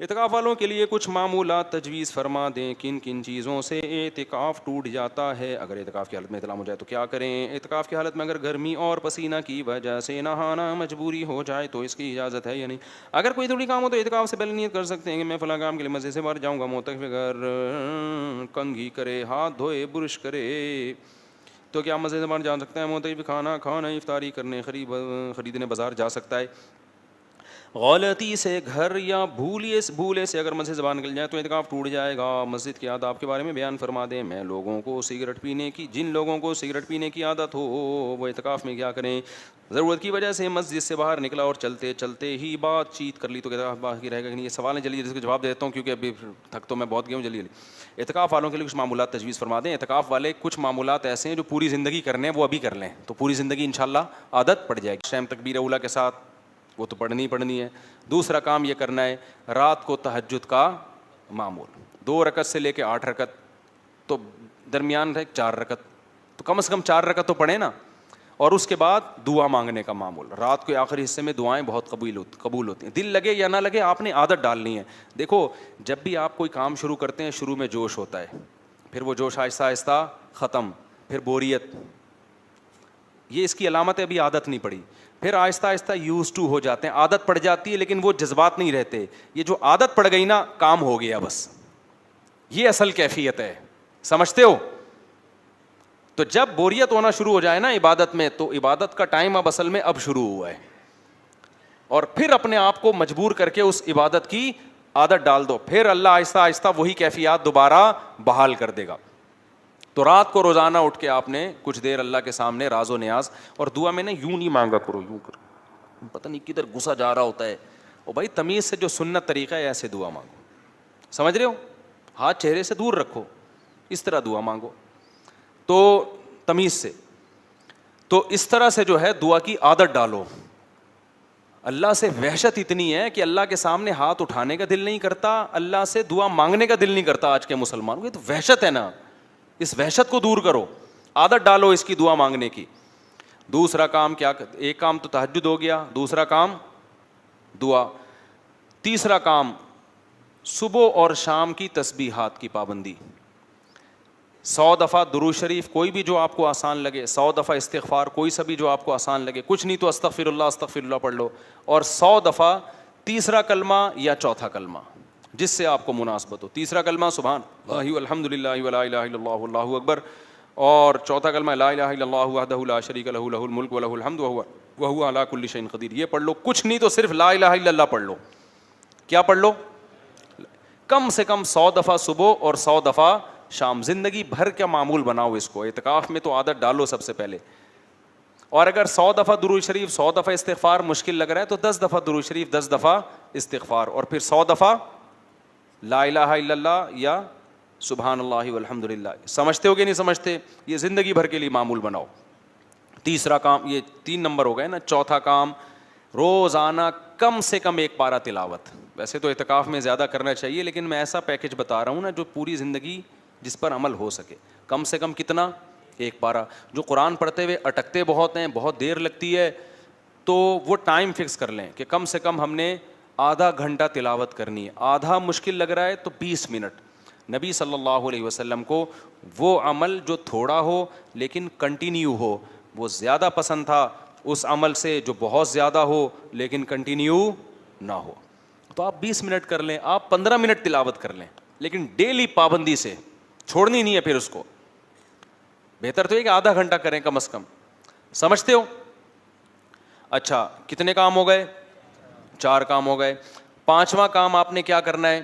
اعتکاف والوں کے لیے کچھ معمولات تجویز فرما دیں. کن کن چیزوں سے اعتکاف ٹوٹ جاتا ہے؟ اگر اعتکاف کی حالت میں احتلام ہو جائے تو کیا کریں؟ اعتکاف کی حالت میں اگر گرمی اور پسینہ کی وجہ سے نہانا مجبوری ہو جائے تو اس کی اجازت ہے یا نہیں؟ اگر کوئی ضروری کام ہو تو اعتکاف سے پہلے نیت کر سکتے ہیں کہ میں فلاں کام کے لیے مسجد سے باہر جاؤں گا. معتکف اگر کنگھی کرے، ہاتھ دھوئے، برش کرے تو کیا مسجد سے باہر جا سکتا ہے؟ معتکف کھانا کھانا، افطاری کرنے، خریدنے بازار جا سکتا ہے. غلطی سے گھر یا بھولے سے اگر مسجد سے باہر نکل جائے تو اعتکاف ٹوٹ جائے گا. مسجد کی آداب کے بارے میں بیان فرما دیں. جن لوگوں کو سگریٹ پینے کی عادت ہو وہ اعتکاف میں کیا کریں؟ ضرورت کی وجہ سے مسجد سے باہر نکلا اور چلتے چلتے ہی بات چیت کر لی تو اعتکاف باقی رہے گا کہ نہیں؟ یہ سوال ہے، جلدی جس کو جواب دیتا ہوں کیونکہ ابھی تھک تو میں بہت گیا ہوں. جلدی. اعتکاف والوں کے لیے کچھ معمولات تجویز فرما دیں. اعتکاف والے کچھ معمولات ایسے ہیں جو پوری زندگی کرنے ہیں، وہ ابھی کر لیں تو پوری زندگی انشاءاللہ عادت پڑ جائے گی. شام تکبیر اولیٰ کے ساتھ وہ تو پڑھنی ہے. دوسرا کام یہ کرنا ہے، رات کو تہجد کا معمول 2 رکعت سے لے کے 8 رکعت، تو درمیان ہے 4 رکعت، تو کم سے کم 4 رکعت تو پڑھیں نا. اور اس کے بعد دعا مانگنے کا معمول. رات کے آخری حصے میں دعائیں بہت قبول ہوتی ہیں. دل لگے یا نہ لگے آپ نے عادت ڈالنی ہے. دیکھو جب بھی آپ کوئی کام شروع کرتے ہیں شروع میں جوش ہوتا ہے، پھر وہ جوش آہستہ آہستہ ختم، پھر بوریت، یہ اس کی علامت ہے ابھی عادت نہیں پڑی. پھر آہستہ آہستہ یوز ٹو ہو جاتے ہیں، عادت پڑ جاتی ہے لیکن وہ جذبات نہیں رہتے. یہ جو عادت پڑ گئی نا، کام ہو گیا بس. یہ اصل کیفیت ہے، سمجھتے ہو؟ تو جب بوریت ہونا شروع ہو جائے نا عبادت میں، تو عبادت کا ٹائم اب اصل میں اب شروع ہوا ہے. اور پھر اپنے آپ کو مجبور کر کے اس عبادت کی عادت ڈال دو، پھر اللہ آہستہ آہستہ وہی کیفیات دوبارہ بحال کر دے گا. تو رات کو روزانہ اٹھ کے آپ نے کچھ دیر اللہ کے سامنے راز و نیاز اور دعا میں نے یوں نہیں مانگا کرو، یوں کرو، پتہ نہیں کدھر غصہ جا رہا ہوتا ہے. او بھائی تمیز سے جو سنت طریقہ ہے ایسے دعا مانگو، سمجھ رہے ہو؟ ہاتھ چہرے سے دور رکھو، اس طرح دعا مانگو تو تمیز سے. تو اس طرح سے جو ہے دعا کی عادت ڈالو. اللہ سے وحشت اتنی ہے کہ اللہ کے سامنے ہاتھ اٹھانے کا دل نہیں کرتا، اللہ سے دعا مانگنے کا دل نہیں کرتا آج کے مسلمانوں کی. تو وحشت ہے نا، اس وحشت کو دور کرو، عادت ڈالو اس کی دعا مانگنے کی. دوسرا کام کیا؟ ایک کام تو تہجد ہو گیا، دوسرا کام دعا. تیسرا کام صبح اور شام کی تسبیحات کی پابندی. 100 دفعہ درود شریف کوئی بھی جو آپ کو آسان لگے، 100 دفعہ استغفار کوئی سا بھی جو آپ کو آسان لگے، کچھ نہیں تو استغفر اللہ پڑھ لو، اور 100 دفعہ تیسرا کلمہ یا چوتھا کلمہ جس سے آپ کو مناسبت ہو. تیسرا کلمہ سبحان اللہ والحمد للہ ولا الہ الا اللہ واللہ اکبر، اور چوتھا کلمہ لا الہ الا اللہ وحدہ لا شریک لہ لہ الملک ولہ الحمد وہو علی کل شیء قدیر. یہ پڑھ لو، کچھ نہیں تو صرف لا الہ الا اللہ پڑھ لو. کیا پڑھ لو؟ کم سے کم 100 دفعہ صبح اور 100 دفعہ شام. زندگی بھر کا معمول بناؤ اس کو. اعتکاف میں تو عادت ڈالو سب سے پہلے. اور اگر 100 دفعہ درود شریف 100 دفعہ استغفار مشکل لگ رہا ہے تو 10 دفعہ درود شریف 10 دفعہ استغفار، اور پھر 100 دفعہ لا الہ الا اللہ یا سبحان اللہ والحمد للہ. سمجھتے ہو کہ نہیں سمجھتے؟ یہ زندگی بھر کے لیے معمول بناؤ. تیسرا کام، یہ 3 نمبر ہو گئے نا. چوتھا کام روزانہ کم سے کم 1 پارہ تلاوت. ویسے تو اعتکاف میں زیادہ کرنا چاہیے لیکن میں ایسا پیکج بتا رہا ہوں نا جو پوری زندگی جس پر عمل ہو سکے. کم سے کم کتنا؟ 1 پارہ. جو قرآن پڑھتے ہوئے اٹکتے بہت ہیں، بہت دیر لگتی ہے، تو وہ ٹائم فکس کر لیں کہ کم سے کم ہم نے آدھا گھنٹہ تلاوت کرنی ہے. آدھا مشکل لگ رہا ہے تو 20 منٹ. نبی صلی اللہ علیہ وسلم کو وہ عمل جو تھوڑا ہو لیکن کنٹینیو ہو وہ زیادہ پسند تھا اس عمل سے جو بہت زیادہ ہو لیکن کنٹینیو نہ ہو. تو آپ 20 منٹ کر لیں، آپ 15 منٹ تلاوت کر لیں، لیکن ڈیلی پابندی سے، چھوڑنی نہیں ہے. پھر اس کو بہتر تو ہے کہ آدھا گھنٹہ کریں کم از کم. سمجھتے ہو؟ اچھا کتنے کام ہو گئے؟ 4 کام ہو گئے. 5واں کام آپ نے کیا کرنا ہے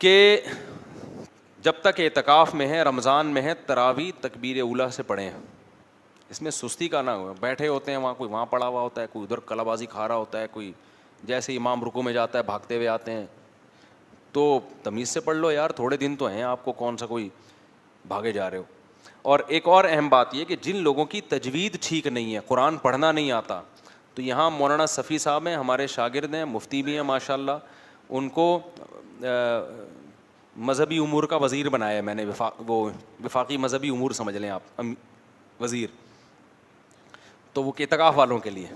کہ جب تک اعتکاف میں ہے، رمضان میں ہے، تراویح تکبیر اولیٰ سے پڑھیں. اس میں سستی کا نہ ہو. بیٹھے ہوتے ہیں وہاں، کوئی وہاں پڑا ہوا ہوتا ہے، کوئی ادھر کلا بازی کھا رہا ہوتا ہے، کوئی جیسے امام رکوع میں جاتا ہے بھاگتے ہوئے آتے ہیں. تو تمیز سے پڑھ لو یار، تھوڑے دن تو ہیں آپ کو، کون سا کوئی بھاگے جا رہے ہو. اور ایک اور اہم بات یہ کہ جن لوگوں کی تجوید ٹھیک نہیں ہے، قرآن پڑھنا نہیں آتا، تو یہاں مولانا صفی صاحب ہیں، ہمارے شاگرد ہیں، مفتی بھی ہیں ماشاءاللہ. ان کو مذہبی امور کا وزیر بنایا ہے میں نے. وہ وفاقی مذہبی امور سمجھ لیں آپ، وزیر. تو وہ اعتکاف والوں کے لیے،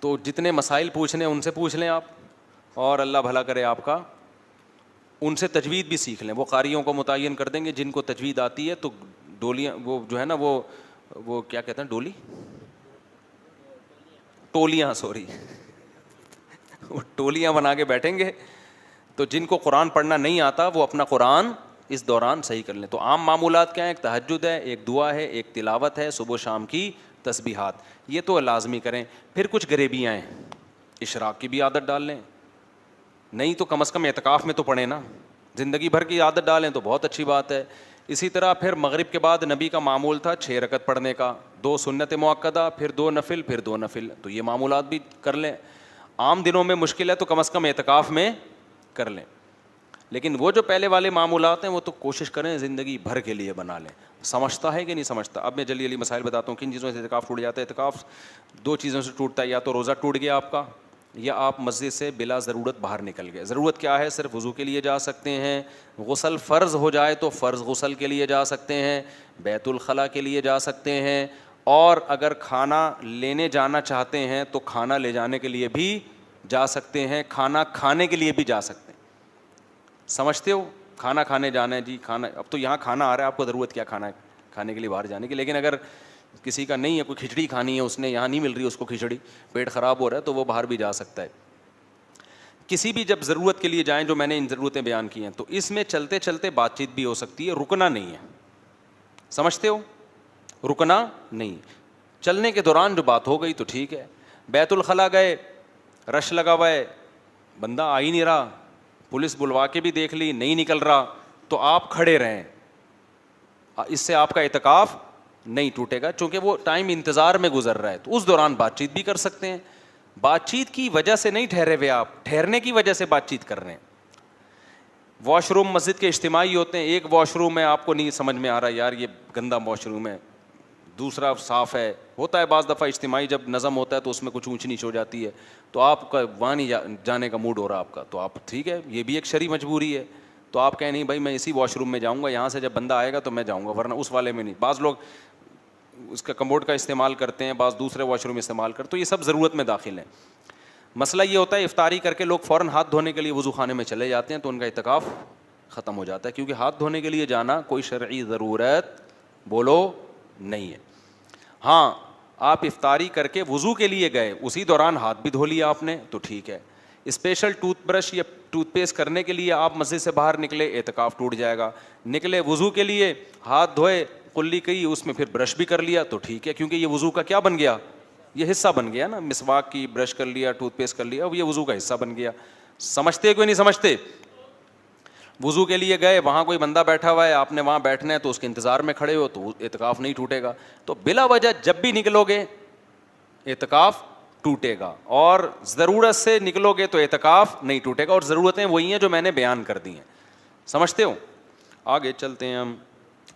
تو جتنے مسائل پوچھنے ان سے پوچھ لیں آپ. اور اللہ بھلا کرے آپ کا، ان سے تجوید بھی سیکھ لیں. وہ قاریوں کو متعین کر دیں گے جن کو تجوید آتی ہے. تو ڈولیاں وہ جو ہے نا وہ کیا کہتے ہیں، ڈولی، ٹولیاں، سوری وہ ٹولیاں بنا کے بیٹھیں گے. تو جن کو قرآن پڑھنا نہیں آتا وہ اپنا قرآن اس دوران صحیح کر لیں. تو عام معمولات کیا ہیں؟ ایک تہجد ہے، ایک دعا ہے، ایک تلاوت ہے، صبح و شام کی تسبیحات، یہ تو لازمی کریں. پھر کچھ غریبیاں ہیں، اشراق کی بھی عادت ڈال لیں، نہیں تو کم از کم اعتکاف میں تو پڑھیں نا. زندگی بھر کی عادت ڈالیں تو بہت اچھی بات ہے. اسی طرح پھر مغرب کے بعد نبی کا معمول تھا 6 رکعت پڑھنے کا، 2 سنت مؤکدہ، پھر 2 نفل، پھر 2 نفل. تو یہ معمولات بھی کر لیں. عام دنوں میں مشکل ہے تو کم از کم اعتکاف میں کر لیں. لیکن وہ جو پہلے والے معمولات ہیں وہ تو کوشش کریں زندگی بھر کے لیے بنا لیں. سمجھتا ہے کہ نہیں سمجھتا؟ اب میں جلدی مسائل بتاتا ہوں کن چیزوں سے اعتکاف ٹوٹ جاتا ہے. اعتکاف 2 چیزوں سے ٹوٹتا ہے، یا تو روزہ ٹوٹ گیا آپ کا، یا آپ مسجد سے بلا ضرورت باہر نکل گئے. ضرورت کیا ہے؟ صرف وضو کے لیے جا سکتے ہیں. غسل فرض ہو جائے تو فرض غسل کے لیے جا سکتے ہیں، بیت الخلاء کے لیے جا سکتے ہیں، اور اگر کھانا لینے جانا چاہتے ہیں تو کھانا لے جانے کے لیے بھی جا سکتے ہیں، کھانا کھانے کے لیے بھی جا سکتے ہیں. سمجھتے ہو؟ کھانا کھانے جانا ہے جی، کھانا، اب تو یہاں کھانا آ رہا ہے، آپ کو ضرورت کیا کھانا کھانے کے لیے باہر جانے کی. لیکن اگر کسی کا نہیں ہے، کوئی کھچڑی کھانی ہے اس نے، یہاں نہیں مل رہی اس کو کھچڑی، پیٹ خراب ہو رہا ہے، تو وہ باہر بھی جا سکتا ہے. کسی بھی جب ضرورت کے لیے جائیں، جو میں نے ان ضرورتیں بیان کی ہیں، تو اس میں چلتے چلتے بات چیت بھی ہو سکتی ہے، رکنا نہیں ہے. سمجھتے ہو؟ رکنا نہیں. چلنے کے دوران جو بات ہو گئی تو ٹھیک ہے. بیت الخلاء گئے، رش لگا ہوا ہے، بندہ آ ہی نہیں رہا، پولیس بلوا کے بھی دیکھ لی، نہیں نکل رہا، تو آپ کھڑے رہیں. اس سے آپ کا اعتکاف نہیں ٹوٹے گا، چونکہ وہ ٹائم انتظار میں گزر رہا ہے. تو اس دوران بات چیت بھی کر سکتے ہیں. بات چیت کی وجہ سے نہیں ٹھہرے ہوئے آپ، ٹھہرنے کی وجہ سے بات چیت کر رہے ہیں. واش روم مسجد کے اجتماعی ہوتے ہیں، ایک واش روم میں آپ کو نہیں سمجھ میں آ رہا یار یہ گندا واش روم ہے، دوسرا صاف ہے. ہوتا ہے بعض دفعہ اجتماعی جب نظم ہوتا ہے تو اس میں کچھ اونچ نیچ ہو جاتی ہے، تو آپ کا وہاں نہیں جانے کا موڈ ہو رہا آپ کا، تو آپ ٹھیک ہے، یہ بھی ایک شرعی مجبوری ہے. تو آپ کہیں نہیں بھائی میں اسی واش روم میں جاؤں گا، یہاں سے جب بندہ آئے گا تو میں جاؤں گا، ورنہ اس والے میں نہیں. بعض لوگ اس کا کموڈ کا استعمال کرتے ہیں، بعض دوسرے واش روم استعمال کرتے ہیں، تو یہ سب ضرورت میں داخل ہیں. مسئلہ یہ ہوتا ہے افطاری کر کے لوگ فوراً ہاتھ دھونے کے لیے وضو خانے میں چلے جاتے ہیں، تو ان کا اعتکاف ختم ہو جاتا ہے، کیونکہ ہاتھ دھونے کے لیے جانا کوئی شرعی ضرورت بولو نہیں ہے. ہاں آپ افطاری کر کے وضو کے لیے گئے، اسی دوران ہاتھ بھی دھو لیا آپ نے تو ٹھیک ہے. اسپیشل ٹوتھ برش یا ٹوتھ پیسٹ کرنے کے لیے آپ مسجد سے باہر نکلے، اعتکاف ٹوٹ جائے گا. نکلے وضو کے لیے، ہاتھ دھوئے، کلی کی، اس میں پھر برش بھی کر لیا تو ٹھیک ہے، کیونکہ یہ وضو کا کیا بن گیا؟ یہ حصہ بن گیا نا. مسواک کی، برش کر لیا، ٹوتھ پیسٹ کر لیا، اب یہ وضو کا حصہ بن گیا. سمجھتے کوئی نہیں سمجھتے؟ وضو کے لیے گئے، وہاں کوئی بندہ بیٹھا ہوا ہے، آپ نے وہاں بیٹھنا ہے تو اس کے انتظار میں کھڑے ہو تو اعتکاف نہیں ٹوٹے گا. تو بلا وجہ جب بھی نکلو گے اعتکاف ٹوٹے گا، اور ضرورت سے نکلو گے تو اعتکاف نہیں ٹوٹے گا. اور ضرورتیں وہی ہیں جو میں نے بیان کر دی ہیں. سمجھتے ہو؟ آگے چلتے ہیں ہم.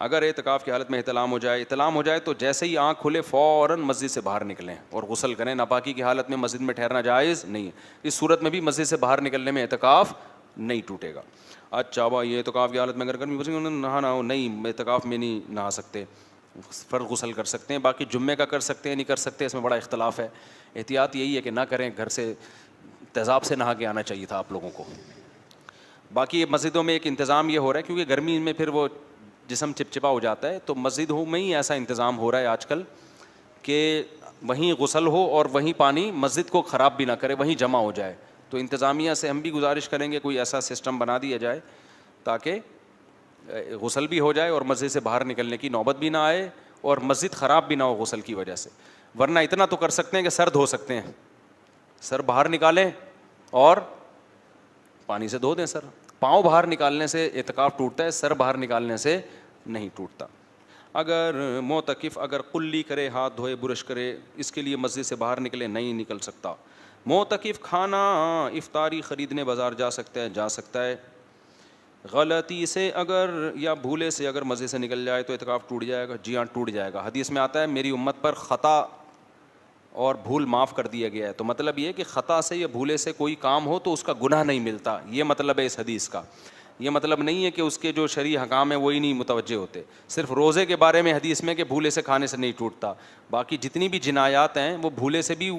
اگر اعتکاف کی حالت میں احتلام ہو جائے تو جیسے ہی آنکھ کھلے فوراً مسجد سے باہر نکلیں اور غسل کریں. ناپاکی کی حالت میں مسجد میں ٹھہرنا جائز نہیں ہے. اس صورت میں بھی مسجد سے باہر نکلنے میں اعتکاف نہیں ٹوٹے گا. اچھا بھائی یہ اعتکاف کی حالت میں اگر گرمی پسند نہانا ہو، نہیں اعتکاف میں نہیں نہا سکتے، فرض غسل کر سکتے ہیں. باقی جمعے کا کر سکتے ہیں نہیں کر سکتے، اس میں بڑا اختلاف ہے. احتیاط یہی ہے کہ نہ کریں، گھر سے تیزاب سے نہا کے آنا چاہیے تھا آپ لوگوں کو. باقی مسجدوں میں ایک انتظام یہ ہو رہا ہے کیونکہ گرمی میں پھر وہ جسم چپچپا ہو جاتا ہے، تو مسجدوں میں ہی ایسا انتظام ہو رہا ہے آج کل کہ وہیں غسل ہو اور وہیں پانی مسجد کو خراب بھی نہ کرے، وہیں جمع ہو جائے. تو انتظامیہ سے ہم بھی گزارش کریں گے کوئی ایسا سسٹم بنا دیا جائے تاکہ غسل بھی ہو جائے اور مسجد سے باہر نکلنے کی نوبت بھی نہ آئے اور مسجد خراب بھی نہ ہو غسل کی وجہ سے. ورنہ اتنا تو کر سکتے ہیں کہ سر دھو سکتے ہیں، سر باہر نکالیں اور پانی سے دھو دیں سر. پاؤں باہر نکالنے سے اعتکاف ٹوٹتا ہے، سر باہر نکالنے سے نہیں ٹوٹتا. اگر معتکف اگر قلی کرے، ہاتھ دھوئے، برش کرے، اس کے لیے مسجد سے باہر نکلے، نہیں نکل سکتا. معتکف کھانا افطاری خریدنے بازار جا سکتا ہے. غلطی سے اگر یا بھولے سے اگر مسجد سے نکل جائے تو اعتکاف ٹوٹ جائے گا. جی ہاں ٹوٹ جائے گا. حدیث میں آتا ہے میری امت پر خطا اور بھول معاف کر دیا گیا ہے. تو مطلب یہ کہ خطا سے یا بھولے سے کوئی کام ہو تو اس کا گناہ نہیں ملتا، یہ مطلب ہے اس حدیث کا. یہ مطلب نہیں ہے کہ اس کے جو شرعی حکام ہیں وہی نہیں متوجہ ہوتے. صرف روزے کے بارے میں حدیث میں کہ بھولے سے کھانے سے نہیں ٹوٹتا، باقی جتنی بھی جنایات ہیں وہ بھولے سے بھی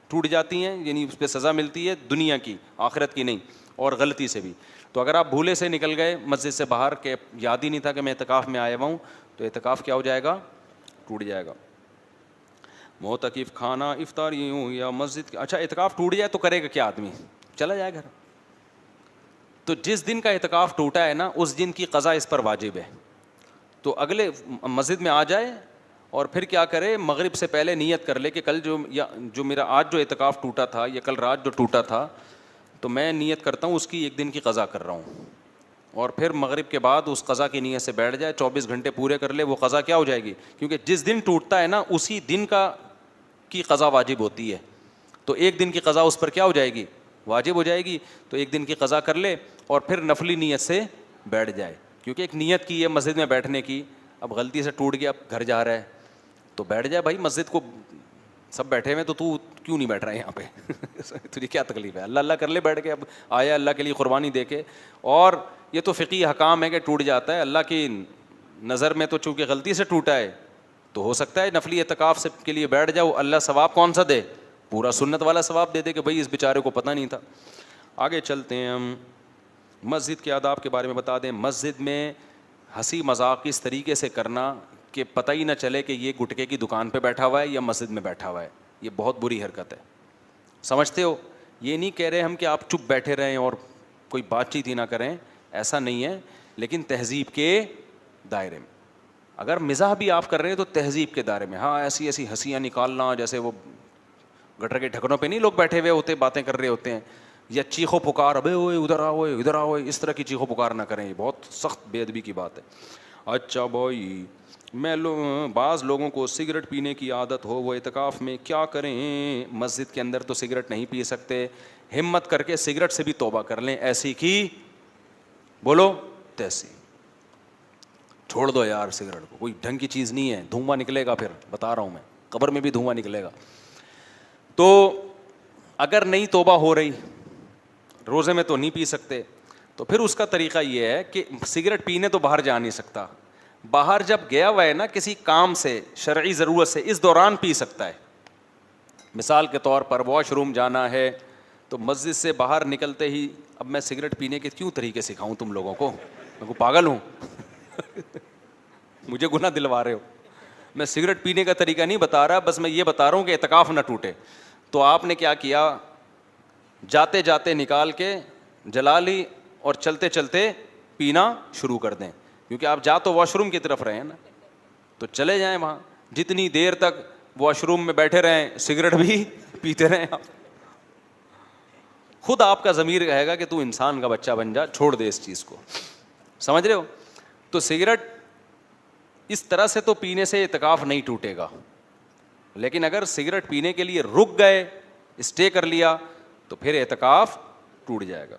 ٹوٹ جاتی ہیں، یعنی اس پہ سزا ملتی ہے دنیا کی، آخرت کی نہیں، اور غلطی سے بھی. تو اگر آپ بھولے سے نکل گئے مسجد سے باہر کہ یاد ہی نہیں تھا کہ میں اعتکاف میں آیا ہوا ہوں، تو اعتکاف کیا ہو جائے گا؟ ٹوٹ جائے گا. معتکف کھانا افطاریوں یا مسجد. اچھا اعتکاف ٹوٹ جائے تو کرے گا کیا آدمی؟ چلا جائے گھر. تو جس دن کا اعتکاف ٹوٹا ہے نا اس دن کی قضا اس پر واجب ہے. تو اگلے مسجد میں آ جائے اور پھر کیا کرے، مغرب سے پہلے نیت کر لے کہ کل جو میرا آج جو اعتکاف ٹوٹا تھا یا کل رات جو ٹوٹا تھا، تو میں نیت کرتا ہوں اس کی ایک دن کی قضا کر رہا ہوں. اور پھر مغرب کے بعد اس قضا کی نیت سے بیٹھ جائے، 24 گھنٹے پورے کر لے، وہ قضا کیا ہو جائے گی؟ کیونکہ جس دن ٹوٹتا ہے نا اسی دن کی قضا واجب ہوتی ہے. تو ایک دن کی قضا اس پر کیا ہو جائے گی؟ واجب ہو جائے گی. تو ایک دن کی قضا کر لے اور پھر نفلی نیت سے بیٹھ جائے، کیونکہ ایک نیت کی ہے مسجد میں بیٹھنے کی. اب غلطی سے ٹوٹ گیا، اب گھر جا رہا ہے تو بیٹھ جائے بھائی. مسجد کو سب بیٹھے ہوئے تو تو کیوں نہیں بیٹھ رہا ہے یہاں پہ؟ تجھے کیا تکلیف ہے؟ اللہ اللہ کر لے بیٹھ کے. اب آیا اللہ کے لیے قربانی دے کے. اور یہ تو فقہی حکام ہے کہ ٹوٹ جاتا ہے، اللہ کی نظر میں تو چونکہ غلطی سے ٹوٹا ہے تو ہو سکتا ہے نفلی اعتکاف سے کے لیے بیٹھ جاؤ، اللہ ثواب کون سا دے؟ پورا سنت والا ثواب دے دے کہ بھائی اس بیچارے کو پتہ نہیں تھا. آگے چلتے ہیں ہم. مسجد کے آداب کے بارے میں بتا دیں. مسجد میں ہنسی مذاق اس طریقے سے کرنا کہ پتہ ہی نہ چلے کہ یہ گٹکے کی دکان پہ بیٹھا ہوا ہے یا مسجد میں بیٹھا ہوا ہے، یہ بہت بری حرکت ہے. سمجھتے ہو؟ یہ نہیں کہہ رہے ہم کہ آپ چپ بیٹھے رہیں اور کوئی بات چیت ہی نہ کریں، ایسا نہیں ہے، لیکن تہذیب کے دائرے میں. اگر مزاح بھی آپ کر رہے ہیں تو تہذیب کے دائرے میں. ہاں ایسی ایسی ہنسیاں نکالنا جیسے وہ گٹر کے ڈھکنوں پہ نہیں لوگ بیٹھے ہوئے ہوتے باتیں کر رہے ہوتے ہیں، یا چیخو پکار، ابے اوئے ادھر آؤ ادھر آؤ، اس طرح کی چیخو پکار نہ کریں، یہ بہت سخت بے ادبی کی بات ہے. اچھا بھائی، بعض لوگوں کو سگریٹ پینے کی عادت ہو، وہ اعتکاف میں کیا کریں؟ مسجد کے اندر تو سگریٹ نہیں پی سکتے، ہمت کر کے سگریٹ سے بھی توبہ کر لیں. ایسی کی بولو تیسی، چھوڑ دو یار سگریٹ کو، کوئی ڈھنگ کی چیز نہیں ہے، دھواں نکلے گا، پھر بتا رہا ہوں میں قبر میں بھی دھواں نکلے گا. تو اگر نہیں توبہ ہو رہی، روزے میں تو نہیں پی سکتے، تو پھر اس کا طریقہ یہ ہے کہ سگریٹ پینے تو باہر جا نہیں سکتا، باہر جب گیا ہوا ہے نا کسی کام سے، شرعی ضرورت سے، اس دوران پی سکتا ہے. مثال کے طور پر واش روم جانا ہے تو مسجد سے باہر نکلتے ہی، اب میں سگریٹ پینے کے کیوں طریقے سکھاؤں تم لوگوں کو؟ میں کو پاگل ہوں؟ مجھے گناہ دلوا رہے ہو. میں سگریٹ پینے کا طریقہ نہیں بتا رہا، بس میں یہ بتا رہا ہوں کہ اعتکاف نہ ٹوٹے. تو آپ نے کیا کیا، جاتے جاتے نکال کے جلا لی اور چلتے چلتے پینا شروع کر دیں، کیونکہ آپ جا تو واش روم کی طرف رہے ہیں نا، تو چلے جائیں وہاں، جتنی دیر تک واش روم میں بیٹھے رہیں سگریٹ بھی پیتے رہیں. آپ خود آپ کا ضمیر کہے گا کہ تو انسان کا بچہ بن جا، چھوڑ دے اس چیز کو. سمجھ رہے ہو؟ تو سگریٹ اس طرح سے تو پینے سے اعتکاف نہیں ٹوٹے گا، لیکن اگر سگریٹ پینے کے لیے رک گئے، اسٹے کر لیا، تو پھر اعتکاف ٹوٹ جائے گا.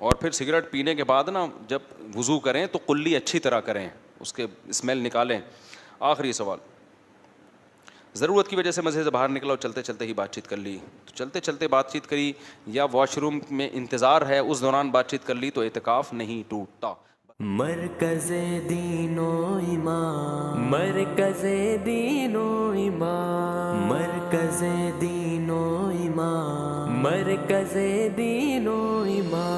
اور پھر سگریٹ پینے کے بعد نا جب وضو کریں تو قلی اچھی طرح کریں، اس کے اسمیل نکالیں. آخری سوال، ضرورت کی وجہ سے مسجد سے باہر نکلا اور چلتے چلتے ہی بات چیت کر لی، تو چلتے چلتے بات چیت کری یا واش روم میں انتظار ہے اس دوران بات چیت کر لی تو اعتکاف نہیں ٹوٹتا. مرکز دین و ایمان، مرکز دین و ایمان، مرکز دین و ایمان، مرکز دین و ایمان.